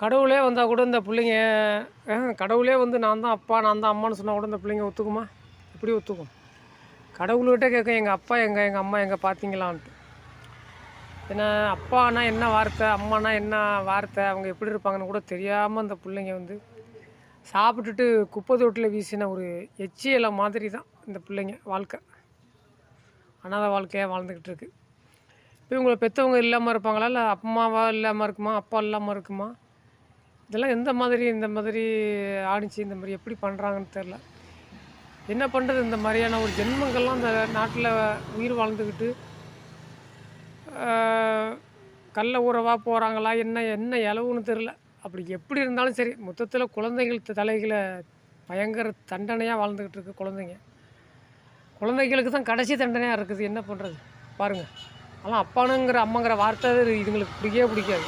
கடவுளே வந்தால் கூட இந்த பிள்ளைங்க கடவுளே வந்து நான் தான் அப்பா நான் தான் அம்மான்னு சொன்னால் கூட இந்த பிள்ளைங்க ஒத்துக்குமா? எப்படி ஒத்துக்கும்? கடவுள்கிட்ட கேட்கும் எங்கள் அப்பா எங்கே எங்கள் அம்மா எங்கே பார்த்தீங்களான்ட்டு. ஏன்னா அப்பானா என்ன வார்த்தை, அம்மானா என்ன வார்த்தை, அவங்க எப்படி இருப்பாங்கன்னு கூட தெரியாமல் அந்த பிள்ளைங்க வந்து சாப்பிட்டுட்டு குப்பை தொட்டில் வீசின ஒரு எச்சி இலை மாதிரி தான் இந்த பிள்ளைங்க வாழ்க்கை. அனாதை வாழ்க்கையாக வாழ்ந்துக்கிட்டு இருக்கு. இப்போ இவங்களை பெற்றவங்க இல்லாமல் இருப்பாங்களா, இல்லை அம்மாவா இல்லாமல் இருக்குமா, அப்பா இல்லாமல் இருக்குமா? இதெல்லாம் இந்த மாதிரி ஆணிச்சு இந்த மாதிரி எப்படி பண்ணுறாங்கன்னு தெரில. என்ன பண்ணுறது? இந்த மாதிரியான ஒரு ஜென்மங்கள்லாம் இந்த நாட்டில் உயிர் வாழ்ந்துக்கிட்டு கள்ள உறவாக போகிறாங்களா, என்ன என்ன இலவுன்னு தெரில. அப்படி எப்படி இருந்தாலும் சரி, மொத்தத்தில் குழந்தைகள் தலைகளை பயங்கர தண்டனையாக வாழ்ந்துக்கிட்டு இருக்கு குழந்தைங்க. குழந்தைகளுக்கு தான் கடைசி தண்டனையாக இருக்குது. என்ன பண்ணுறது பாருங்கள். ஆனால் அப்பானுங்கிற அம்மாங்கிற வார்த்தை இதுங்களுக்கு பிடிக்கவே பிடிக்காது.